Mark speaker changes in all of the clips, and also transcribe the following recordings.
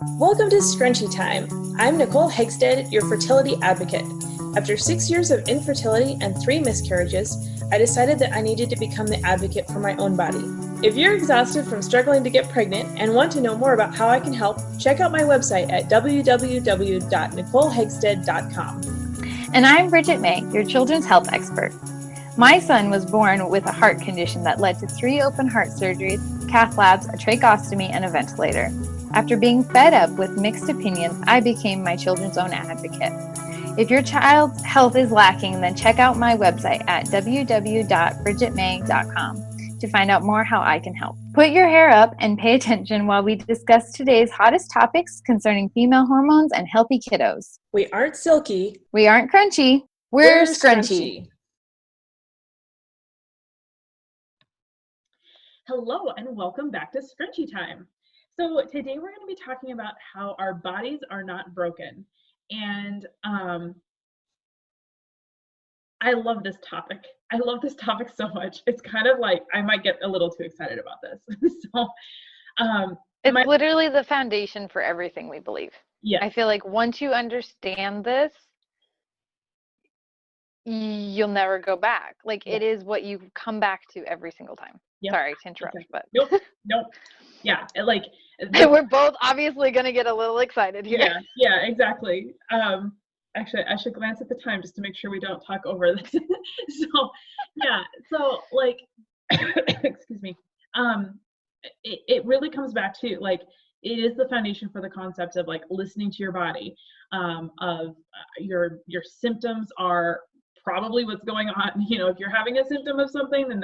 Speaker 1: Welcome to Scrunchy Time. I'm Nicole Hegstead, your fertility advocate. After 6 years of infertility and 3 miscarriages, I decided that I needed to become the advocate for my own body. If you're exhausted from struggling to get pregnant and want to know more about how I can help, check out my website at www.nicolehegstead.com.
Speaker 2: And I'm Bridget May, your children's health expert. My son was born with a heart condition that led to 3 open heart surgeries, cath labs, a tracheostomy, and a ventilator. After being fed up with mixed opinions, I became my children's own advocate. If your child's health is lacking, then check out my website at www.bridgetmay.com to find out more how I can help. Put your hair up and pay attention while we discuss today's hottest topics concerning female hormones and healthy kiddos.
Speaker 1: We aren't silky.
Speaker 2: We aren't crunchy. We're scrunchy.
Speaker 3: Hello and welcome back to Scrunchy Time. So today we're going to be talking about how our bodies are not broken. And I love this topic. I love this topic so much. It's kind of like I might get a little too excited about this.
Speaker 2: It's literally the foundation for everything we believe.
Speaker 3: Yeah.
Speaker 2: I feel like once you understand this, you'll never go back. Like it is what you come back to every single time. Yep. Sorry to interrupt,
Speaker 3: exactly.
Speaker 2: but
Speaker 3: nope. Yeah, like
Speaker 2: we're both obviously going to get a little excited here.
Speaker 3: Yeah, exactly. Actually, I should glance at the time just to make sure we don't talk over this. So like, excuse me. It really comes back to like, it is the foundation for the concept of like listening to your body, your symptoms are probably what's going on. You know, if you're having a symptom of something, then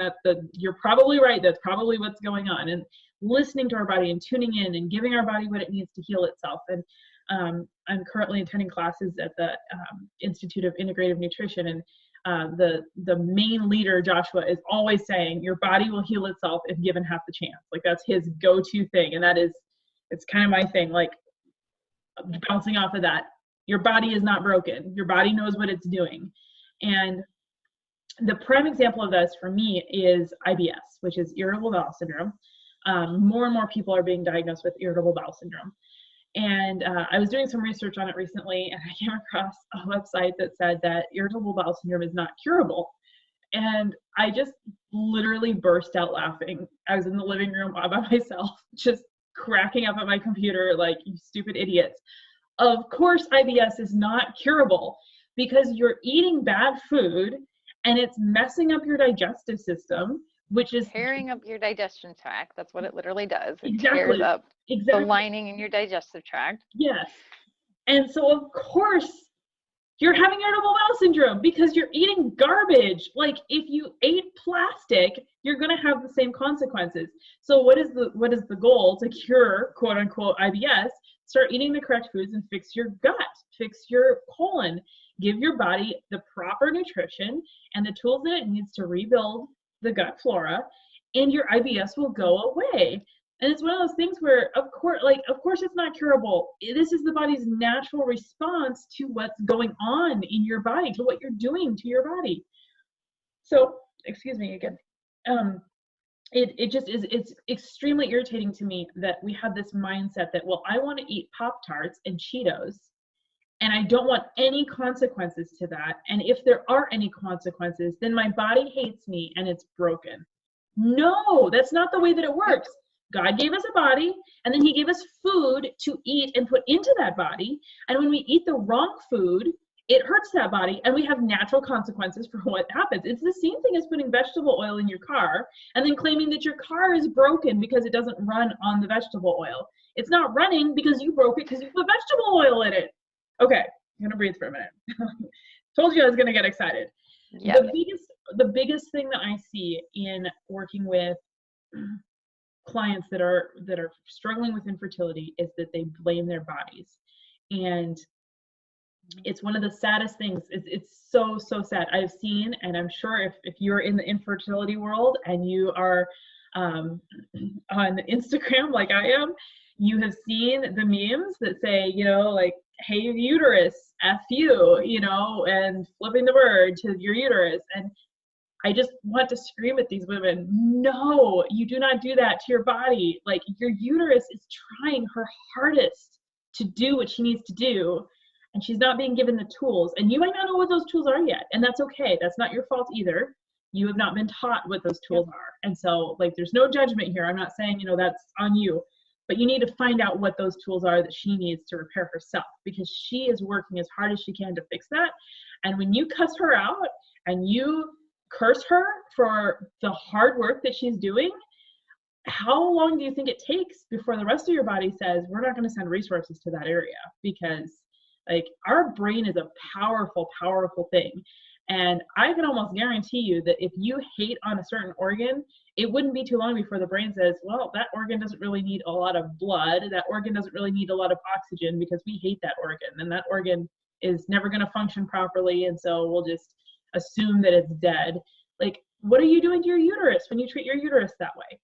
Speaker 3: you're probably right. That's probably what's going on. And listening to our body and tuning in and giving our body what it needs to heal itself. And I'm currently attending classes at the Institute of Integrative Nutrition, and the main leader, Joshua, is always saying your body will heal itself if given half the chance. Like that's his go-to thing, and it's kind of my thing. Like bouncing off of that, your body is not broken. Your body knows what it's doing. And the prime example of this for me is IBS, which is irritable bowel syndrome. More and more people are being diagnosed with irritable bowel syndrome. And I was doing some research on it recently, and I came across a website that said that irritable bowel syndrome is not curable. And I just literally burst out laughing. I was in the living room all by myself, just cracking up at my computer like, you stupid idiots. Of course, IBS is not curable because you're eating bad food and it's messing up your digestive system, which is
Speaker 2: tearing up your digestion tract. That's what it literally does. It
Speaker 3: tears
Speaker 2: up the lining in your digestive tract.
Speaker 3: Yes. And so of course you're having irritable bowel syndrome because you're eating garbage. Like if you ate plastic, you're going to have the same consequences. So what is the goal to cure quote unquote IBS? Start eating the correct foods and fix your gut, fix your colon, give your body the proper nutrition and the tools that it needs to rebuild the gut flora, and your IBS will go away. And it's one of those things where, of course it's not curable. This is the body's natural response to what's going on in your body, to what you're doing to your body. So, excuse me again. It just is, it's extremely irritating to me that we have this mindset that, well, I want to eat Pop-Tarts and Cheetos, and I don't want any consequences to that. And if there are any consequences, then my body hates me and it's broken. No, that's not the way that it works. God gave us a body, and then he gave us food to eat and put into that body. And when we eat the wrong food, it hurts that body, and we have natural consequences for what happens. It's the same thing as putting vegetable oil in your car and then claiming that your car is broken because it doesn't run on the vegetable oil. It's not running because you broke it because you put vegetable oil in it. Okay, I'm gonna breathe for a minute. Told you I was gonna get excited. Yep. The biggest thing that I see in working with clients that are struggling with infertility is that they blame their bodies, and it's one of the saddest things. It's so sad. I've seen, and I'm sure if you're in the infertility world and you are on Instagram like I am, you have seen the memes that say, you know, like, hey uterus, F you, you know, and flipping the bird to your uterus. And I just want to scream at these women, no, you do not do that to your body. Like, your uterus is trying her hardest to do what she needs to do, and she's not being given the tools, and you might not know what those tools are yet, and that's okay. That's not your fault either. You have not been taught what those tools are. And so like, there's no judgment here. I'm not saying, that's on you, but you need to find out what those tools are that she needs to repair herself, because she is working as hard as she can to fix that. And when you cuss her out and you curse her for the hard work that she's doing, how long do you think it takes before the rest of your body says, we're not going to send resources to that area? Because like, our brain is a powerful, powerful thing. And I can almost guarantee you that if you hate on a certain organ, it wouldn't be too long before the brain says, well, that organ doesn't really need a lot of blood. That organ doesn't really need a lot of oxygen because we hate that organ. And that organ is never going to function properly. And so we'll just assume that it's dead. Like, what are you doing to your uterus when you treat your uterus that way?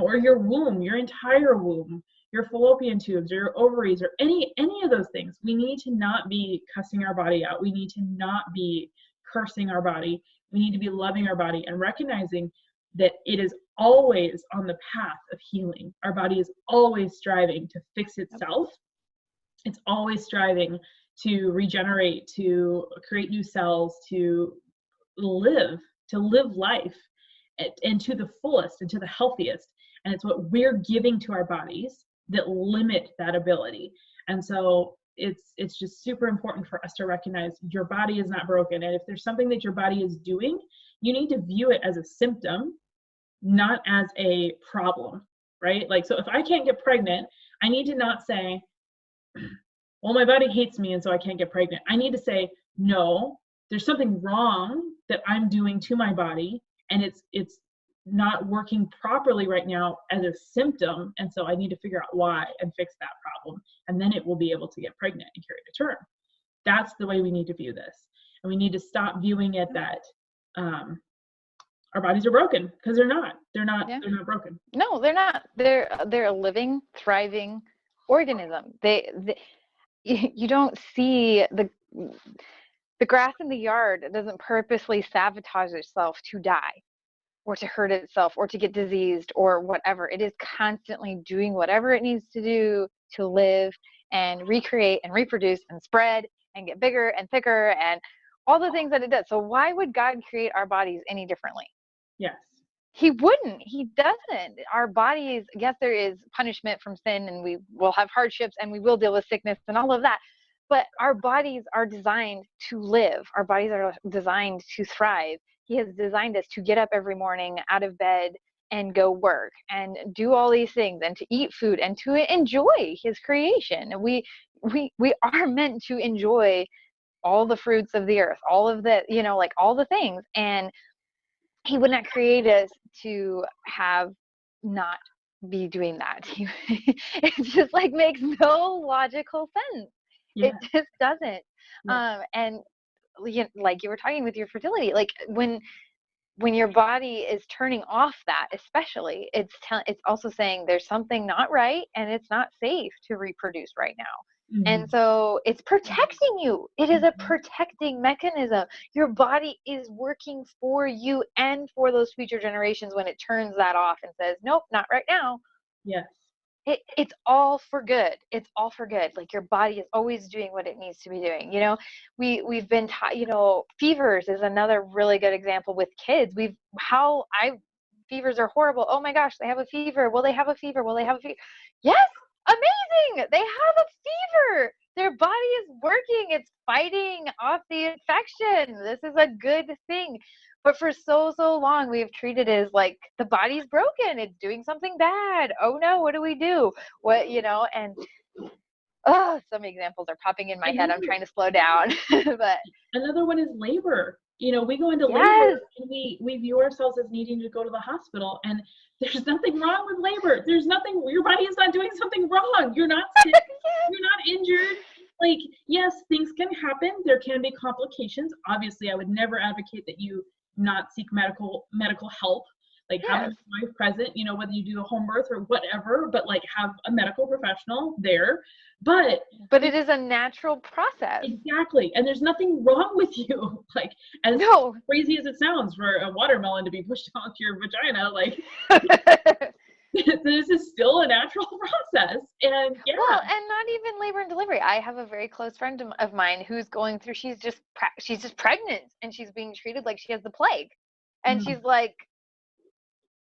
Speaker 3: Or your womb, your entire womb, your fallopian tubes, or your ovaries, or any of those things. We need to not be cussing our body out. We need to not be cursing our body. We need to be loving our body and recognizing that it is always on the path of healing. Our body is always striving to fix itself. It's always striving to regenerate, to create new cells, to live life and to the fullest and to the healthiest. And it's what we're giving to our bodies that limit that ability. And so it's just super important for us to recognize your body is not broken. And if there's something that your body is doing, you need to view it as a symptom, not as a problem, right? Like, so if I can't get pregnant, I need to not say, well, my body hates me and so I can't get pregnant. I need to say, no, there's something wrong that I'm doing to my body, and it's not working properly right now as a symptom, and so I need to figure out why and fix that problem, and then it will be able to get pregnant and carry to term. That's the way we need to view this, and we need to stop viewing it that our bodies are broken, because they're not broken.
Speaker 2: No, they're not. They're a living, thriving organism. You don't see the grass in the yard doesn't purposely sabotage itself to die, or to hurt itself, or to get diseased, or whatever. It is constantly doing whatever it needs to do to live and recreate and reproduce and spread and get bigger and thicker and all the things that it does. So why would God create our bodies any differently?
Speaker 3: Yes.
Speaker 2: He wouldn't. He doesn't. Our bodies, yes, there is punishment from sin, and we will have hardships, and we will deal with sickness and all of that. But our bodies are designed to live. Our bodies are designed to thrive. He has designed us to get up every morning out of bed and go work and do all these things, and to eat food and to enjoy his creation. We are meant to enjoy all the fruits of the earth, all of the, like all the things. And he would not create us to have not be doing that. It just like makes no logical sense. Yeah. It just doesn't. Yeah. And like you were talking with your fertility, like when your body is turning off that, especially, it's also saying there's something not right and it's not safe to reproduce right now. Mm-hmm. And so it's protecting you. It is a protecting mechanism. Your body is working for you and for those future generations when it turns that off and says, nope, not right now.
Speaker 3: Yes.
Speaker 2: It's all for good. It's all for good. Like, your body is always doing what it needs to be doing. We've been taught, fevers is another really good example with kids. Fevers are horrible. Oh my gosh, they have a fever. Will they have a fever? Will they have a fever? Yes. Amazing. They have a fever. Their body is working. It's fighting off the infection. This is a good thing. But for so long, we have treated it as like the body's broken. It's doing something bad. Oh no, what do we do? And some examples are popping in my head. I'm trying to slow down. But
Speaker 3: another one is labor. We go into labor and we view ourselves as needing to go to the hospital, and there's nothing wrong with labor. There's nothing, your body is not doing something wrong. You're not sick. You're not injured. Like, yes, things can happen. There can be complications. Obviously, I would never advocate that you not seek medical help, like have a wife present, whether you do a home birth or whatever, but like have a medical professional there. But
Speaker 2: it is a natural process.
Speaker 3: Exactly. And there's nothing wrong with you. Like, as crazy as it sounds for a watermelon to be pushed onto your vagina, like this is still a natural process. And yeah.
Speaker 2: Well, and not even labor and delivery. I have a very close friend of mine who's going through, she's just pregnant and she's being treated like she has the plague. And she's like,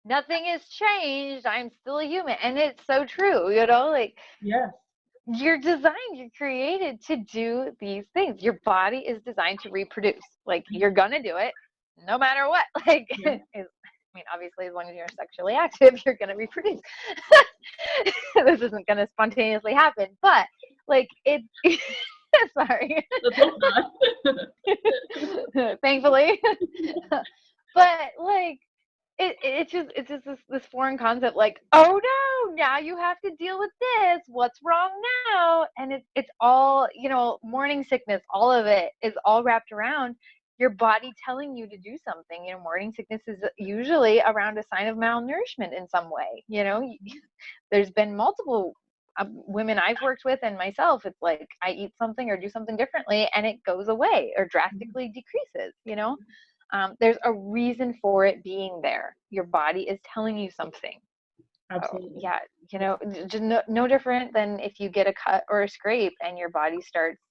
Speaker 2: nothing has changed. I'm still a human. And it's so true, like,
Speaker 3: yes.
Speaker 2: You're designed, you're created to do these things. Your body is designed to reproduce. Like, you're gonna do it no matter what. Like,
Speaker 3: Yeah.
Speaker 2: Obviously, as long as you're sexually active, you're gonna reproduce. This isn't gonna spontaneously happen, but like it. Sorry.
Speaker 3: Let's hope not.
Speaker 2: Thankfully. But like, it's just this foreign concept, like, oh no, now you have to deal with this, what's wrong now? And it's all, morning sickness, all of it is all wrapped around your body telling you to do something. Morning sickness is usually around a sign of malnourishment in some way. There's been multiple women I've worked with and myself, it's like I eat something or do something differently and it goes away or drastically decreases. There's a reason for it being there. Your body is telling you something.
Speaker 3: Absolutely.
Speaker 2: Just no different than if you get a cut or a scrape and your body starts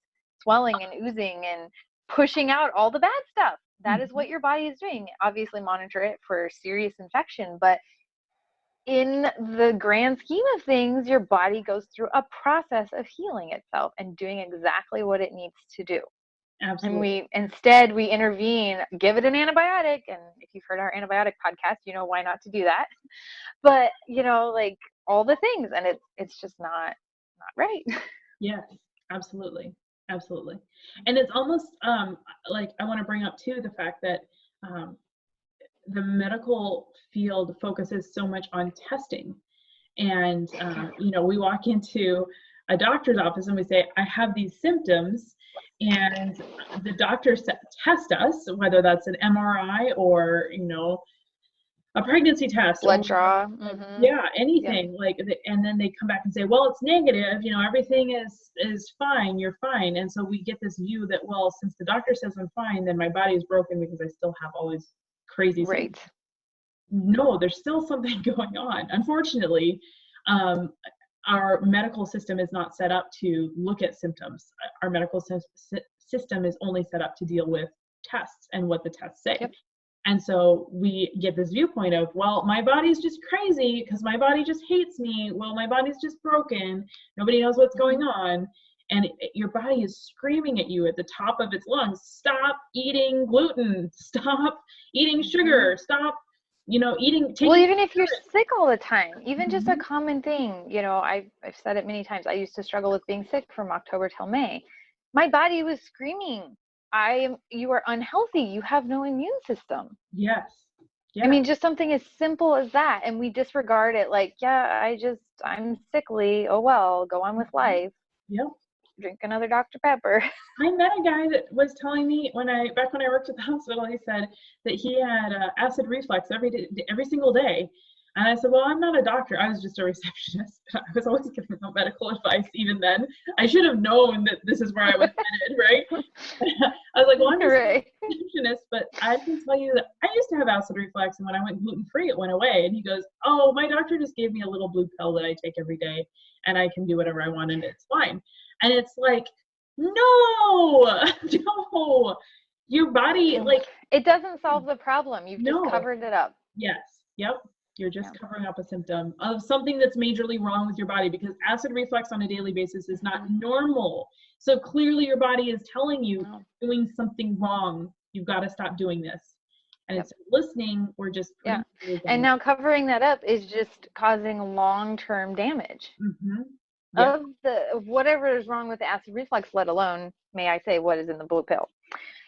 Speaker 2: swelling and oozing and pushing out all the bad stuff. That is what your body is doing. Obviously monitor it for serious infection, but in the grand scheme of things, your body goes through a process of healing itself and doing exactly what it needs to do.
Speaker 3: Absolutely.
Speaker 2: And we intervene, give it an antibiotic. And if you've heard our antibiotic podcast, you know why not to do that. But, like all the things, and it's just not right.
Speaker 3: Yes, absolutely. Absolutely. And it's almost like I want to bring up too the fact that the medical field focuses so much on testing. And, we walk into a doctor's office and we say, I have these symptoms. And the doctors test us, whether that's an MRI or, a pregnancy test.
Speaker 2: Blood draw.
Speaker 3: Yeah, anything. Like, and then they come back and say, well, it's negative, everything is fine, you're fine. And so we get this view that, well, since the doctor says I'm fine, then my body is broken because I still have all these crazy
Speaker 2: right.
Speaker 3: No, there's still something going on. Unfortunately, our medical system is not set up to look at symptoms. Our medical system is only set up to deal with tests and what the tests say.
Speaker 2: Yep.
Speaker 3: And so we get this viewpoint of, well, my body's just crazy because my body just hates me. Well, my body's just broken. Nobody knows what's going on. And your body is screaming at you at the top of its lungs, stop eating gluten, stop eating sugar, stop eating.
Speaker 2: Well, even if you're sick all the time, even just a common thing, I've said it many times. I used to struggle with being sick from October till May. My body was screaming, you are unhealthy. You have no immune system.
Speaker 3: Yes. Yeah.
Speaker 2: I mean, just something as simple as that. And we disregard it like, yeah, I'm sickly. Oh, well, go on with life.
Speaker 3: Yep.
Speaker 2: Drink another Dr. Pepper.
Speaker 3: I met a guy that was telling me back when I worked at the hospital, he said that he had acid reflux every single day. And I said, well, I'm not a doctor. I was just a receptionist. I was always giving out medical advice even then. I should have known that this is where I was headed, right? I was like, well, I'm just a receptionist, but I can tell you that I used to have acid reflux, and when I went gluten-free, it went away. And he goes, oh, my doctor just gave me a little blue pill that I take every day, and I can do whatever I want, and it's fine. And it's like, no, your body, like.
Speaker 2: It doesn't solve the problem. You've just covered it up.
Speaker 3: Yes. Yep. You're just covering up a symptom of something that's majorly wrong with your body, because acid reflux on a daily basis is not normal. So clearly your body is telling you doing something wrong. You've got to stop doing this. And it's listening or just.
Speaker 2: Yeah. And now covering that up is just causing long-term damage. Of whatever is wrong with the acid reflux, let alone, may I say, what is in the blue pill.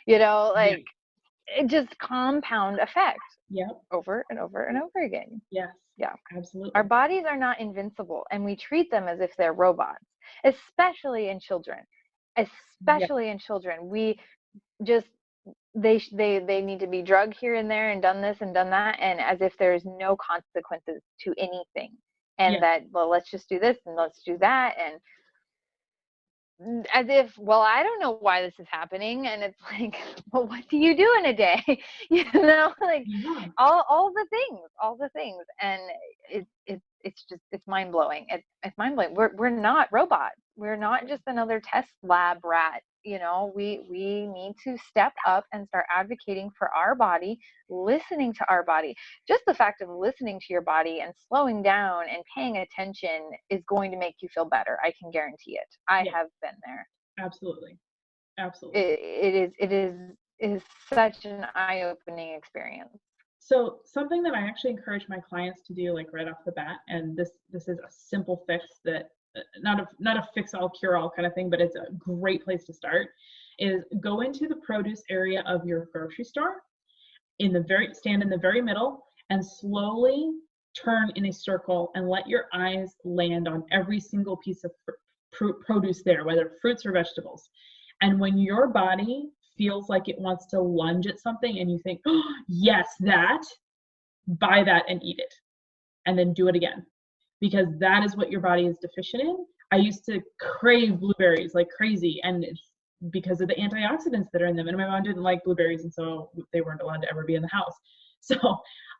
Speaker 2: It just compound effect. Over and over and over again.
Speaker 3: Yes. Yeah, absolutely.
Speaker 2: Our bodies are not invincible, and we treat them as if they're robots, especially in children. In children, we just they need to be drugged here and there and done this and done that, and as if there's no consequences to anything. And that, well, let's just do this and let's do that. And as if, well, I don't know why this is happening. And it's like, well, what do you do in a day? Like
Speaker 3: Yeah.
Speaker 2: all the things. And it's just, it's mind blowing. It's mind blowing. We're not robots. We're not just another test lab rat. We need to step up and start advocating for our body, listening to our body. Just the fact of listening to your body and slowing down and paying attention is going to make you feel better. I can guarantee it. I
Speaker 3: Yeah.
Speaker 2: have been there.
Speaker 3: Absolutely. Absolutely.
Speaker 2: It is such an eye-opening experience.
Speaker 3: So something that I actually encourage my clients to do, like right off the bat, and this is a simple fix that not a fix all cure all kind of thing, but it's a great place to start, is go into the produce area of your grocery store, stand in the very middle, and slowly turn in a circle and let your eyes land on every single piece of produce there, whether fruits or vegetables. And when your body feels like it wants to lunge at something and you think, oh, yes, that, buy that and eat it. And then do it again. Because that is what your body is deficient in. I used to crave blueberries like crazy, and it's because of the antioxidants that are in them. And my mom didn't like blueberries, and so they weren't allowed to ever be in the house. So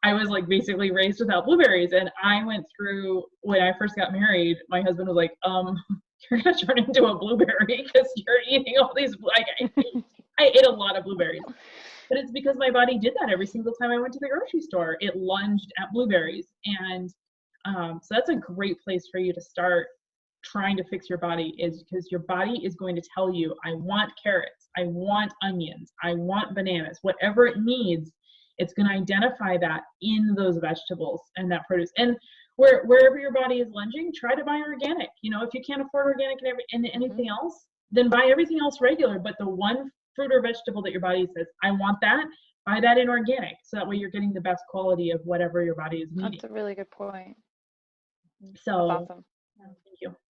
Speaker 3: I was like basically raised without blueberries. And I went through, when I first got married, my husband was like, you're gonna turn into a blueberry because you're eating all these, like, I ate a lot of blueberries. But it's because my body did that every single time I went to the grocery store. It lunged at blueberries. And so that's a great place for you to start trying to fix your body, is because your body is going to tell you, I want carrots, I want onions, I want bananas, whatever it needs. It's going to identify that in those vegetables and that produce. And wherever your body is lunging, try to buy organic. If you can't afford organic and anything else, then buy everything else regular. But the one fruit or vegetable that your body says, I want that, buy that in organic. So that way you're getting the best quality of whatever your body is needing.
Speaker 2: That's a really good point.
Speaker 3: So
Speaker 2: that's awesome.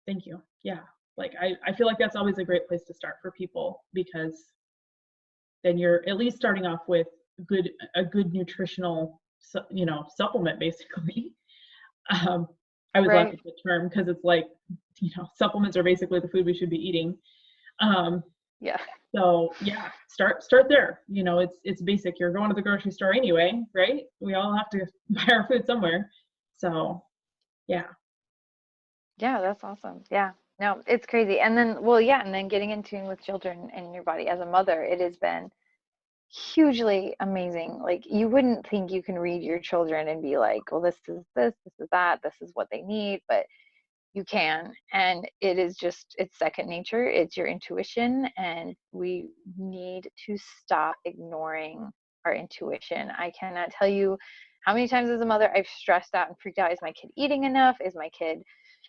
Speaker 3: Thank you. Yeah. Like I feel like that's always a great place to start for people, because then you're at least starting off with a good nutritional, supplement, basically. I was laughing at the term because it's like, supplements are basically the food we should be eating.
Speaker 2: Yeah.
Speaker 3: So yeah, start there. It's basic. You're going to the grocery store anyway, right? We all have to buy our food somewhere. So yeah.
Speaker 2: Yeah, that's awesome. Yeah. No, it's crazy. And then, well, yeah, and then getting in tune with children and your body as a mother, it has been hugely amazing. Like, you wouldn't think you can read your children and be like, well, this is that, this is what they need, but you can. And it's second nature. It's your intuition. And we need to stop ignoring our intuition. I cannot tell you how many times as a mother I've stressed out and freaked out. Is my kid eating enough? Is my kid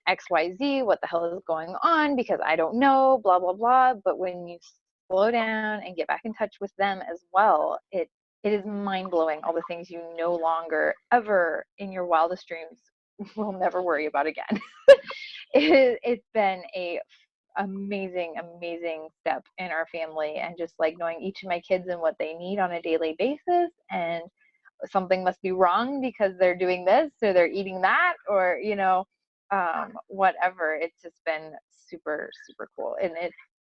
Speaker 2: XYZ? What the hell is going on? Because I don't know, blah, blah, blah. But when you slow down and get back in touch with them as well, it is mind-blowing, all the things you no longer ever in your wildest dreams will never worry about again. It's been a amazing step in our family, and just like knowing each of my kids and what they need on a daily basis, and something must be wrong because they're doing this or they're eating that, or whatever. It's just been super cool, and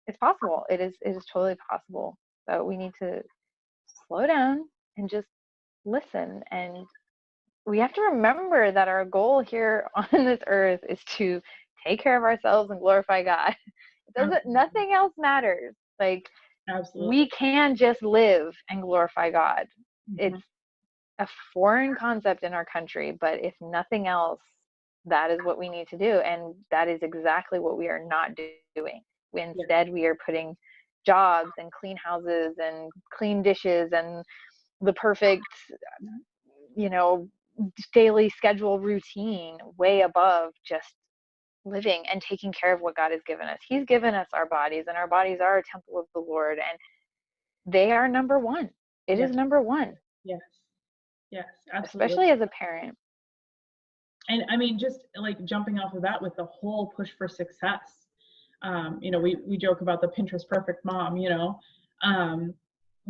Speaker 2: it's possible. It is totally possible. So we need to slow down and just listen. And we have to remember that our goal here on this earth is to take care of ourselves and glorify God. Nothing else matters. Like,
Speaker 3: Absolutely.
Speaker 2: we can just live and glorify God.
Speaker 3: Mm-hmm.
Speaker 2: It's a foreign concept in our country, but if nothing else, that is what we need to do. And that is exactly what we are not doing. Instead, we are putting jobs and clean houses and clean dishes and the perfect, daily schedule routine way above just living and taking care of what God has given us. He's given us our bodies, and our bodies are a temple of the Lord, and they are number one. It is number one.
Speaker 3: Yes, absolutely.
Speaker 2: Especially as a parent.
Speaker 3: And I mean, just like jumping off of that with the whole push for success. We joke about the Pinterest perfect mom,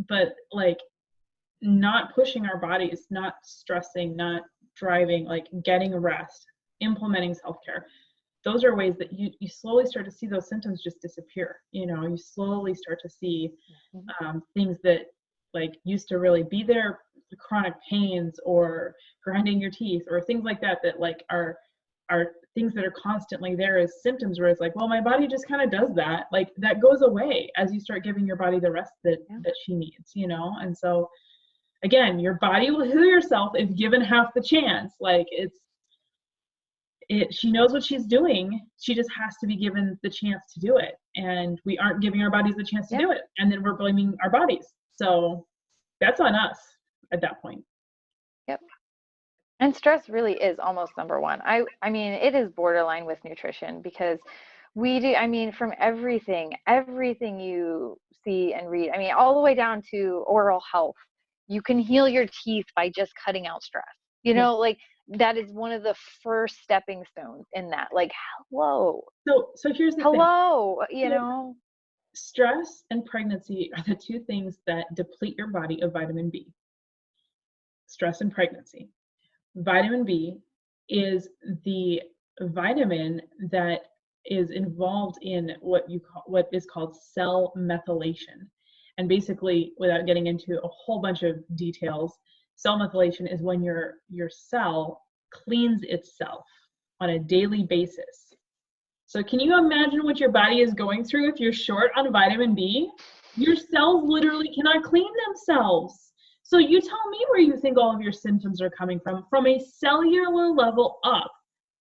Speaker 3: but like, not pushing our bodies, not stressing, not driving, like getting rest, implementing self-care. those are ways that you slowly start to see those symptoms just disappear. You know, you slowly start to see things that like used to really be there, the chronic pains or grinding your teeth or things like that, that like are things that are constantly there as symptoms, where it's like, well, my body just kind of does that. Like that goes away as you start giving your body the rest that she needs, you know? And so again, your body will heal yourself if given half the chance. Like she knows what she's doing. She just has to be given the chance to do it. And we aren't giving our bodies the chance to do it. And then we're blaming our bodies. So that's on us at that point.
Speaker 2: Yep. And stress really is almost number one. I mean, it is borderline with nutrition, because we do, I mean, from everything you see and read, I mean, all the way down to oral health, you can heal your teeth by just cutting out stress. You know, like that is one of the first stepping stones in that. Like, hello.
Speaker 3: So here's the thing.
Speaker 2: You know.
Speaker 3: Stress and pregnancy are the two things that deplete your body of vitamin B. Stress and pregnancy. Vitamin B is the vitamin that is involved in what is called cell methylation. And basically, without getting into a whole bunch of details, cell methylation is when your cell cleans itself on a daily basis. So can you imagine what your body is going through if you're short on vitamin B? Your cells literally cannot clean themselves. So you tell me where you think all of your symptoms are coming from. From a cellular level up,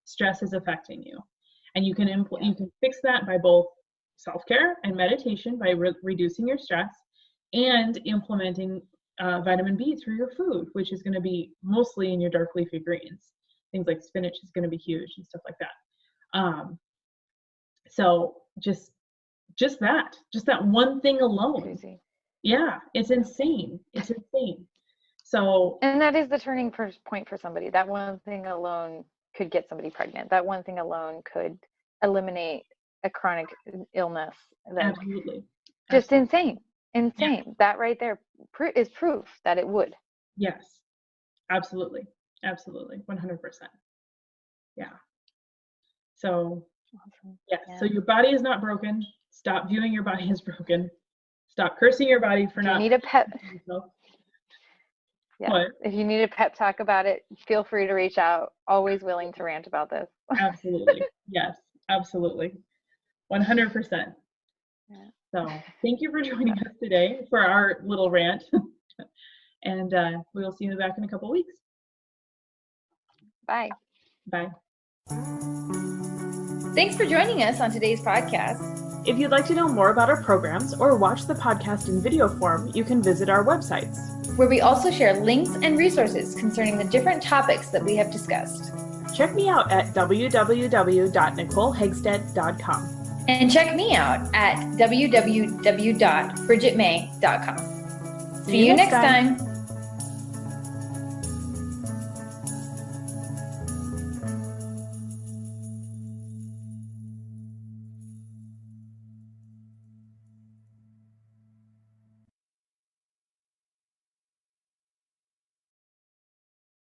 Speaker 3: stress is affecting you. And you can you can fix that by both self-care and meditation, by reducing your stress, and implementing vitamin B through your food, which is going to be mostly in your dark leafy greens. Things like spinach is going to be huge and stuff like that. So just that one thing alone.
Speaker 2: Crazy.
Speaker 3: Yeah, it's insane. It's insane. So,
Speaker 2: and that is the turning point for somebody. That one thing alone could get somebody pregnant. That one thing alone could eliminate a chronic illness.
Speaker 3: Absolutely.
Speaker 2: Just insane. Yeah. That right there is proof that it would.
Speaker 3: Yes, absolutely. 100%. Yeah. So,
Speaker 2: awesome.
Speaker 3: So your body is not broken. Stop viewing your body as broken. Stop cursing your body for not.
Speaker 2: You need a pep. Yeah.
Speaker 3: What?
Speaker 2: If you need a pep talk about it, feel free to reach out. Always willing to rant about this.
Speaker 3: Absolutely. Yes, absolutely. 100%. Yeah. So thank you for joining us today for our little rant. And we'll see you back in a couple of weeks.
Speaker 2: Bye.
Speaker 3: Bye.
Speaker 2: Thanks for joining us on today's podcast.
Speaker 1: If you'd like to know more about our programs or watch the podcast in video form, you can visit our websites,
Speaker 2: where we also share links and resources concerning the different topics that we have discussed.
Speaker 1: Check me out at www.nicolehegstead.com.
Speaker 2: And check me out at www.bridgetmay.com. See you next time.